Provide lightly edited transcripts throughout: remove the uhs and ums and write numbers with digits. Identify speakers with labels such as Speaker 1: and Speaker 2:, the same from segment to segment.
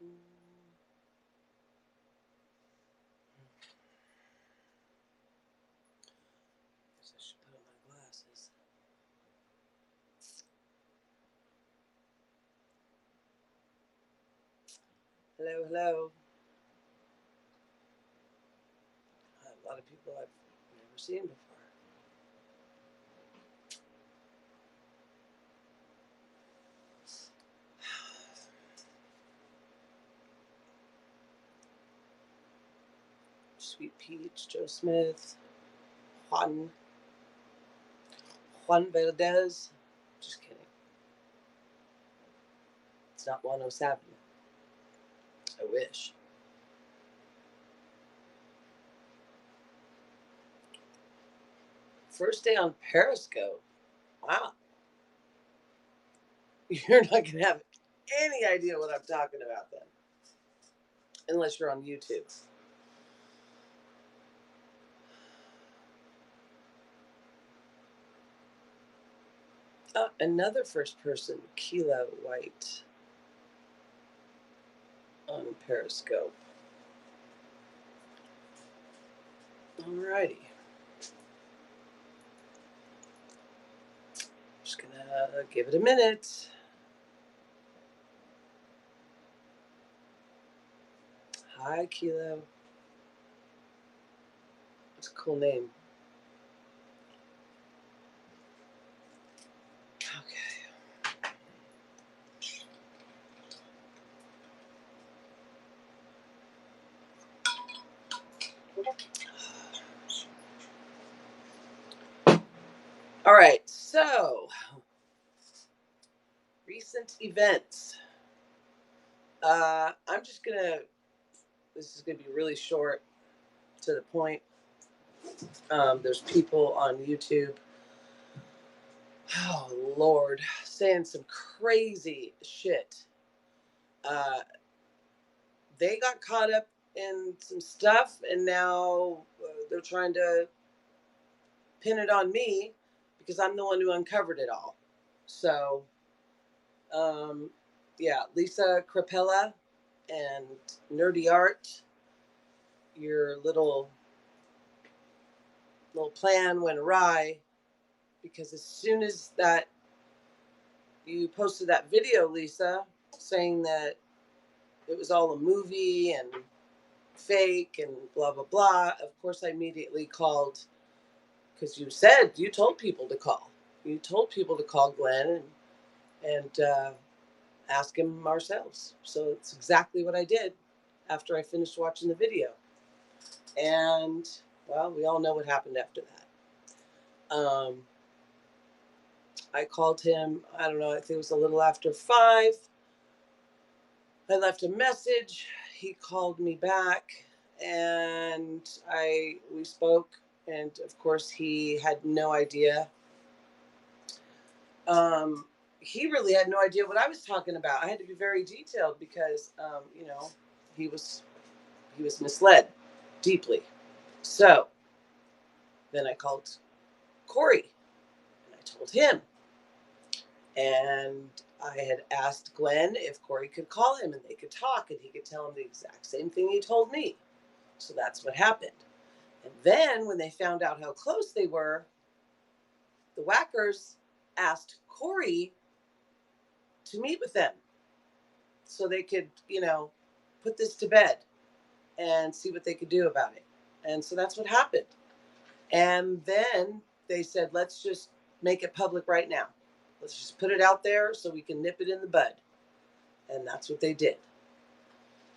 Speaker 1: I should put on my glasses. Hello, hello. A lot of people I've never seen before. Sweet Peach, Joe Smith, Juan Valdez. Just kidding. It's not 107. I wish. First day on Periscope. Wow. You're not going to have any idea what I'm talking about then. Unless you're on YouTube. Another first person, Kilo White, on Periscope. Alrighty. Just gonna give it a minute. Hi, Kilo. It's a cool name. Okay. All right, so recent events. I'm just gonna. This is gonna be really short, to the point. There's people on YouTube. Oh Lord, saying some crazy shit. Uh, they got caught up in some stuff, and now they're trying to pin it on me because I'm the one who uncovered it all. So, yeah, Lisa Crapella and Nerdy Art, your little plan went awry, because as soon as that you posted that video, Lisa, saying that it was all a movie and fake and blah blah blah, of course I immediately called, because you told people to call. You told people to call Glen and ask him ourselves. So it's exactly what I did after I finished watching the video. And, well, we all know what happened after that. I called him, I don't know, I think it was a little after 5. I left a message. He called me back, and we spoke, and of course he had no idea. He really had no idea what I was talking about. I had to be very detailed because, he was misled deeply. So then I called Corey, and I told him, and I had asked Glenn if Corey could call him and they could talk, and he could tell him the exact same thing he told me. So that's what happened. And then when they found out how close they were, the whackers asked Corey to meet with them so they could, put this to bed and see what they could do about it. And so that's what happened. And then they said, let's just make it public right now. Let's just put it out there so we can nip it in the bud. And that's what they did.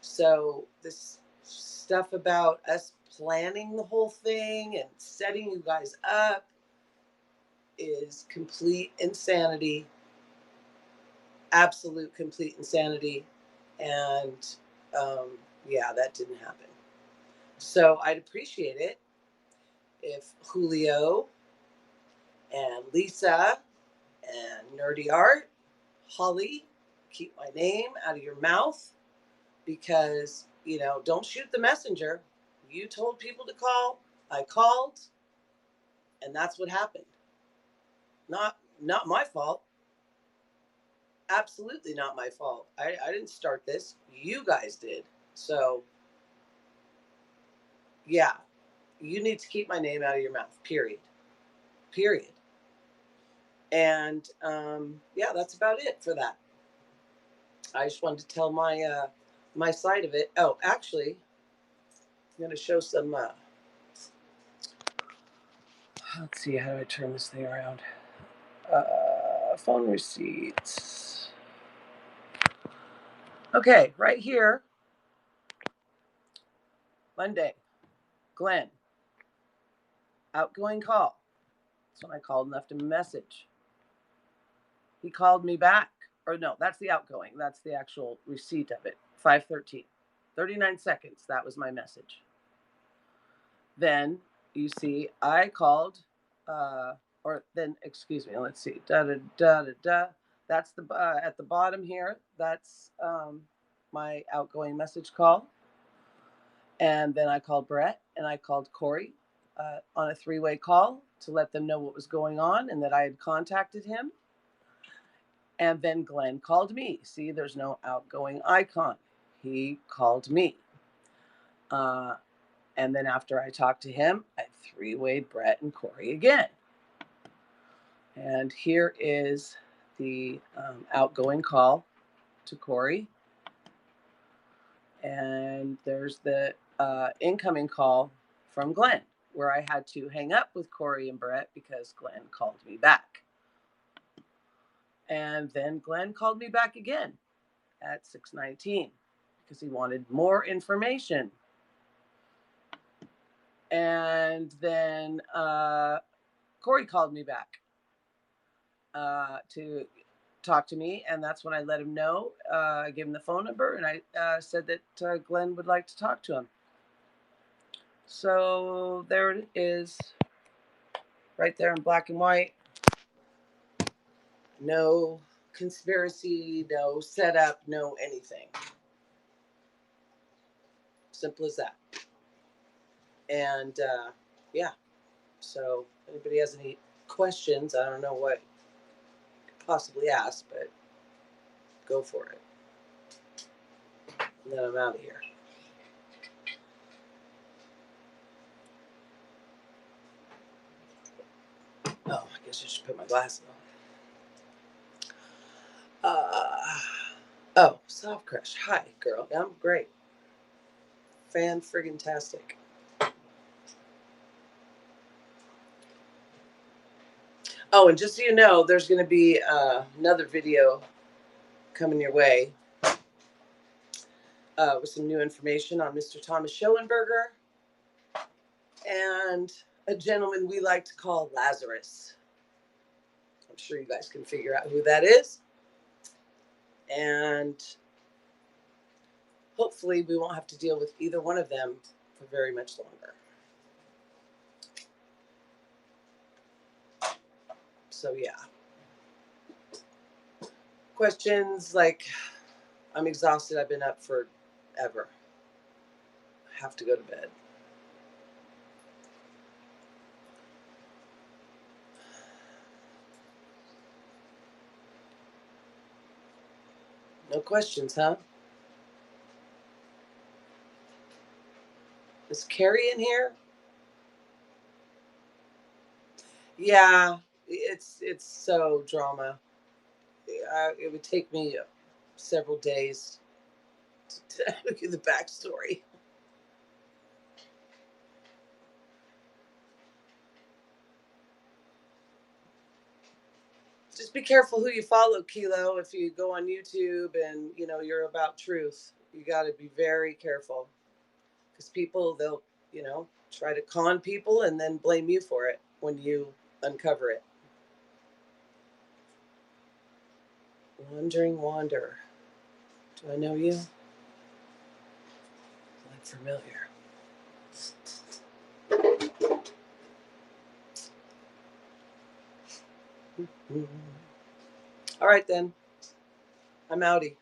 Speaker 1: So this stuff about us planning the whole thing and setting you guys up is complete insanity. Absolute complete insanity. And yeah, that didn't happen. So I'd appreciate it if Julio and Lisa and Nerdy Art, Holly, keep my name out of your mouth, because, don't shoot the messenger. You told people to call, I called, and that's what happened. Not my fault. absolutely not my fault. I didn't start this. You guys did. So, yeah, you need to keep my name out of your mouth, period. Period. And yeah, that's about it for that. I just wanted to tell my side of it. Oh, actually, I'm going to show some. Let's see, how do I turn this thing around? Phone receipts. Okay, right here, Monday, Glen, outgoing call. That's when I called and left him a message. He called me back. Or no, that's the outgoing. That's the actual receipt of it. 5:13. 39 seconds. That was my message. Then you see I called, or then, excuse me, let's see. Da da da da da. That's the at the bottom here. That's my outgoing message call. And then I called Brett and I called Corey on a three-way call to let them know what was going on and that I had contacted him. And then Glen called me. See, there's no outgoing icon. He called me. And then after I talked to him, I three-wayed Brett and Corey again. And here is the outgoing call to Corey. And there's the incoming call from Glen, where I had to hang up with Corey and Brett because Glen called me back. And then Glen called me back again at 6:19 because he wanted more information. And then Corey called me back to talk to me, and that's when I let him know. I gave him the phone number, and I said that Glen would like to talk to him. So there it is, right there in black and white. No conspiracy, no setup, no anything. Simple as that. And yeah, so if anybody has any questions, I don't know what possibly ask, but go for it. And then I'm out of here. Oh, I guess I should put my glasses on. Oh, Soft Crush. Hi, girl. I'm great. Fan-friggin-tastic. Oh, and just so you know, there's going to be another video coming your way with some new information on Mr. Thomas Schoenberger and a gentleman we like to call Lazarus. I'm sure you guys can figure out who that is. And hopefully we won't have to deal with either one of them for very much longer. So yeah. Questions like, I'm exhausted. I've been up forever. I have to go to bed. No questions, huh? Is Carrie in here? Yeah, it's so drama. It would take me several days to look at the backstory. Just be careful who you follow, Kilo. If you go on YouTube and you're about truth, you got to be very careful because they'll try to con people and then blame you for it when you uncover it. Wandering Wanderer. Do I know you? I'm familiar. All right, then. I'm outie.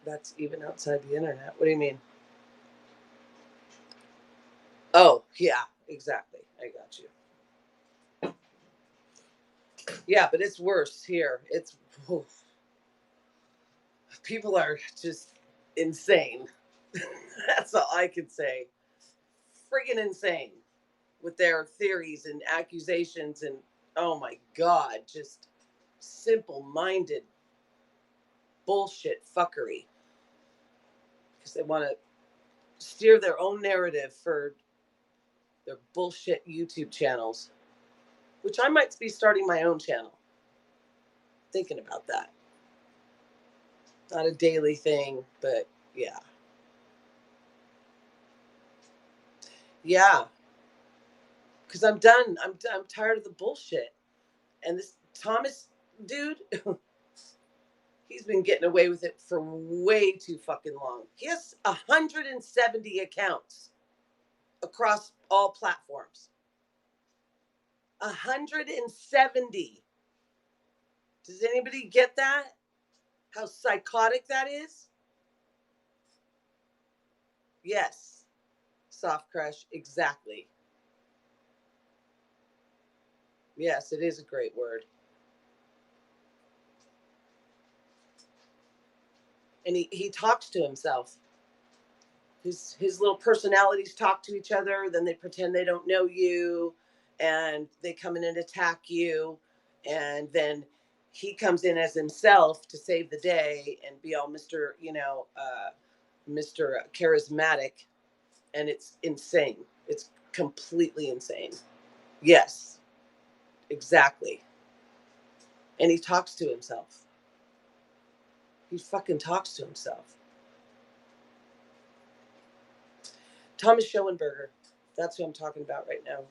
Speaker 1: That's even outside the internet. What do you mean? Oh, yeah, exactly. I got you. Yeah, but it's worse here. It's oof. People are just insane. That's all I can say. Friggin' insane with their theories and accusations and oh my god, just simple-minded bullshit fuckery because they want to steer their own narrative for their bullshit YouTube channels, which I might be starting my own channel. Thinking about that. Not a daily thing, but yeah. Yeah. Because I'm done. I'm tired of the bullshit. And this Thomas dude, he's been getting away with it for way too fucking long. He has 170 accounts across all platforms. 170. Does anybody get that? How psychotic that is? Yes. Soft crush, exactly. Yes, it is a great word. And he talks to himself. His little personalities talk to each other, then they pretend they don't know you, and they come in and attack you, and then he comes in as himself to save the day and be all Mr. Mr. Charismatic, and it's insane. It's completely insane. Yes, exactly. And he talks to himself. He fucking talks to himself. Thomas Schoenberger. That's who I'm talking about right now.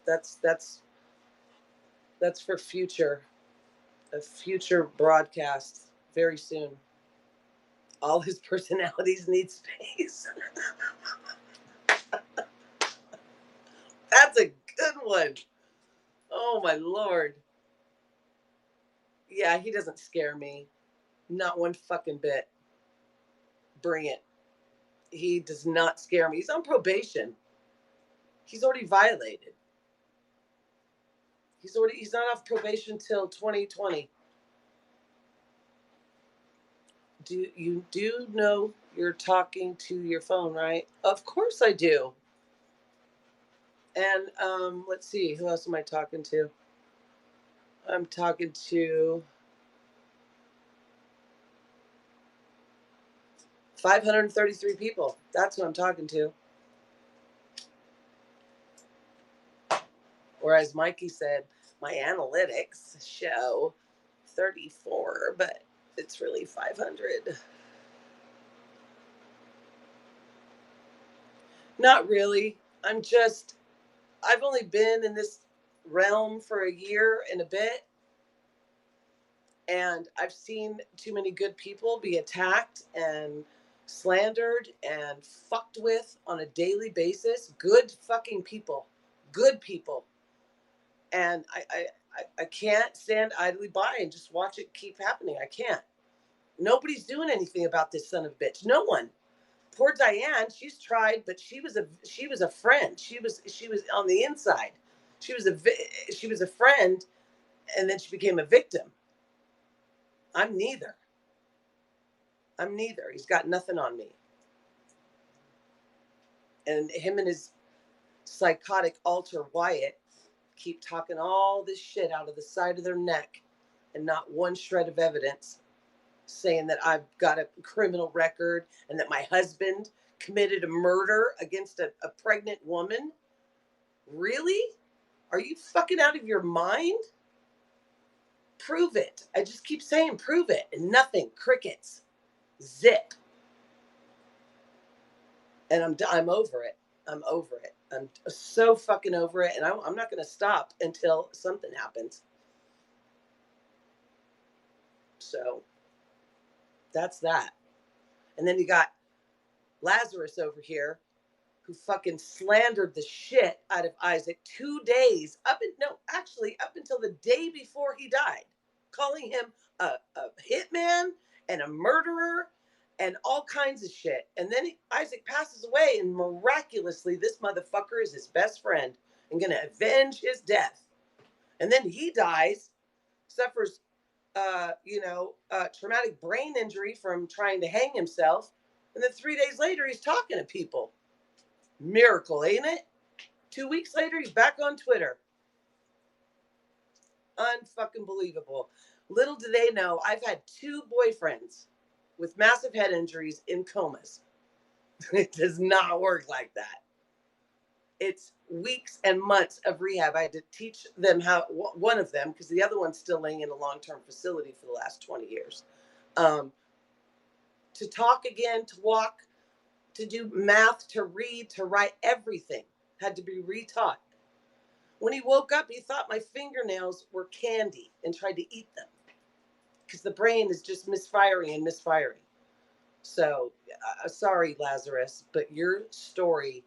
Speaker 1: That's for future, a future broadcast very soon. All his personalities need space. That's a good one. Oh my Lord. Yeah, he doesn't scare me. Not one fucking bit. Bring it. He does not scare me. He's on probation. He's already violated. He's not off probation till 2020. You do know you're talking to your phone, right? Of course I do. And let's see, who else am I talking to? I'm talking to 533 people. That's who I'm talking to. Or as Mikey said, my analytics show 34, but it's really 500. Not really. I've only been in this realm for a year and a bit, and I've seen too many good people be attacked and slandered and fucked with on a daily basis. Good fucking people. Good people. And I can't stand idly by and just watch it keep happening. I can't. Nobody's doing anything about this son of a bitch. No one. Poor Diane, she's tried, but she was a friend. She was on the inside. She was a friend, and then she became a victim. I'm neither. I'm neither. He's got nothing on me. And him and his psychotic alter Wyatt keep talking all this shit out of the side of their neck and not one shred of evidence, saying that I've got a criminal record and that my husband committed a murder against a pregnant woman. Really? Are you fucking out of your mind? Prove it. I just keep saying prove it, and nothing. Crickets. Zip. And I'm over it. I'm over it. I'm so fucking over it, and I'm not going to stop until something happens. So that's that. And then you got Lazarus over here, who fucking slandered the shit out of Isaac 2 days up until the day before he died, calling him a hitman and a murderer and all kinds of shit. And then Isaac passes away, and miraculously, this motherfucker is his best friend and gonna avenge his death. And then he dies, suffers, traumatic brain injury from trying to hang himself. And then 3 days later, he's talking to people. Miracle, ain't it? 2 weeks later, he's back on Twitter. Unfucking believable. Little do they know, I've had 2 boyfriends with massive head injuries in comas. It does not work like that. It's weeks and months of rehab. I had to teach them how, one of them, because the other one's still laying in a long-term facility for the last 20 years, to talk again, to walk, to do math, to read, to write, everything had to be retaught. When he woke up, he thought my fingernails were candy and tried to eat them because the brain is just misfiring and misfiring. So, sorry, Lazarus, but your story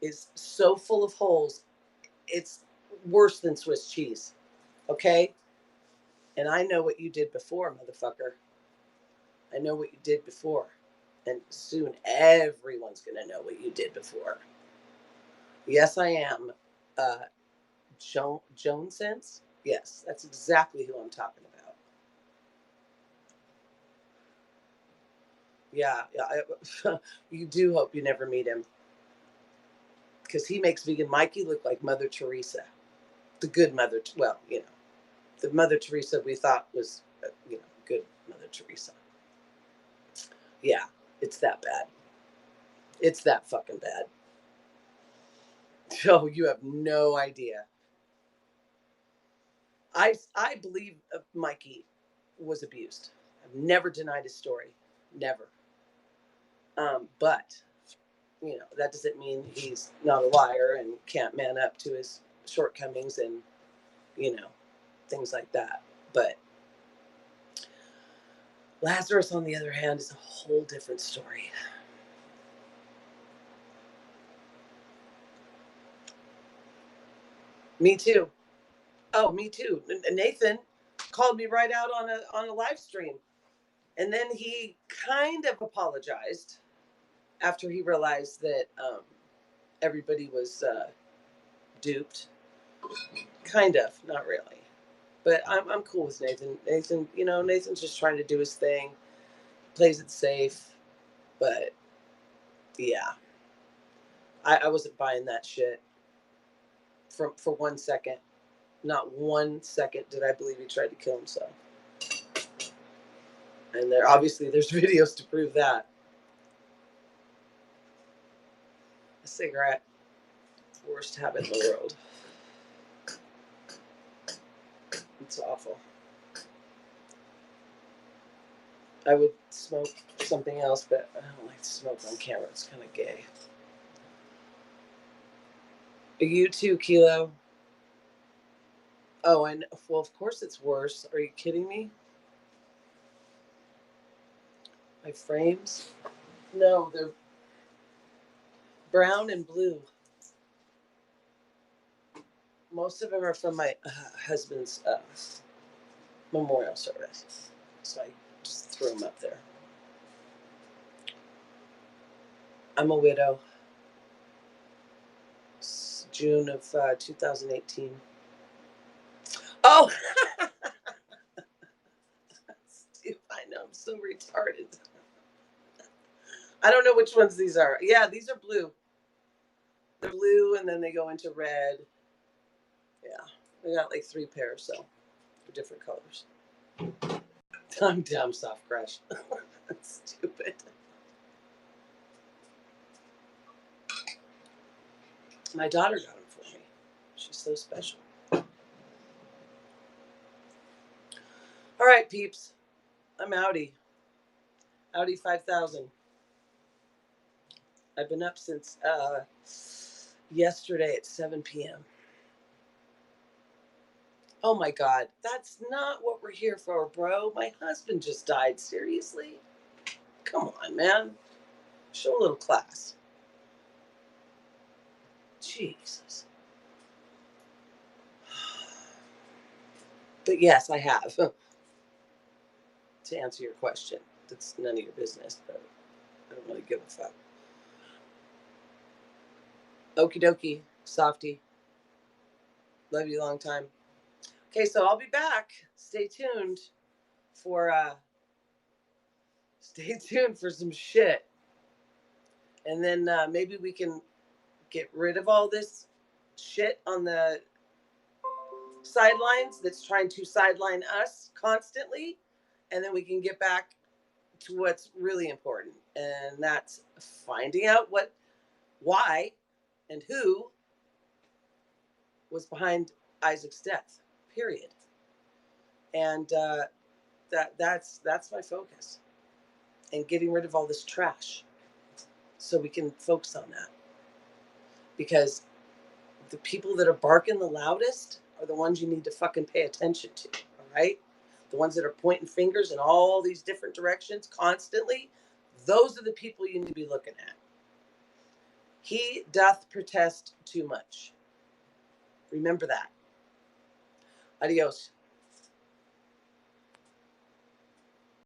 Speaker 1: is so full of holes. It's worse than Swiss cheese. Okay? And I know what you did before, motherfucker. I know what you did before. And soon everyone's going to know what you did before. Yes, I am. Jonesens? Yes, that's exactly who I'm talking about. Yeah, you do hope you never meet him. Because he makes vegan Mikey look like Mother Teresa. The good Mother, the Mother Teresa we thought was, good Mother Teresa. Yeah, it's that bad. It's that fucking bad. Oh, you have no idea. I believe Mikey was abused. I've never denied his story. Never. But, that doesn't mean he's not a liar and can't man up to his shortcomings and, things like that. But Lazarus, on the other hand, is a whole different story. Me too. Oh, me too. Nathan called me right out on a live stream. And then he kind of apologized after he realized that everybody was duped. Kind of, not really. But I'm cool with Nathan. Nathan's just trying to do his thing, plays it safe. But yeah, I wasn't buying that shit for 1 second. Not 1 second did I believe he tried to kill himself. And there's videos to prove that. A cigarette, worst habit in the world. It's awful. I would smoke something else, but I don't like to smoke on camera. It's kind of gay. You too, Kilo. Oh, and well, of course it's worse. Are you kidding me? My frames? No, they're brown and blue. Most of them are from my husband's memorial service. So I just threw them up there. I'm a widow. It's June of 2018. Oh! Steve, I know, I'm so retarded. I don't know which ones these are. Yeah, these are blue. They're blue and then they go into red. Yeah, we got like 3 pairs, so they're different colors. I'm dumb, soft crush. That's stupid. My daughter got them for me. She's so special. All right, peeps. I'm outie. Outie 5000. I've been up since yesterday at 7 p.m. Oh my God, that's not what we're here for, bro. My husband just died. Seriously? Come on, man. Show a little class. Jesus. But yes, I have. To answer your question, that's none of your business, but I don't really give a fuck. Okie dokie, softy. Love you a long time. Okay, so I'll be back. Stay tuned for some shit. And then maybe we can get rid of all this shit on the sidelines that's trying to sideline us constantly. And then we can get back to what's really important. And that's finding out why, and who was behind Isaac's death, period. And that's my focus. And getting rid of all this trash so we can focus on that. Because the people that are barking the loudest are the ones you need to fucking pay attention to, all right? The ones that are pointing fingers in all these different directions constantly, those are the people you need to be looking at. He doth protest too much. Remember that. Adios.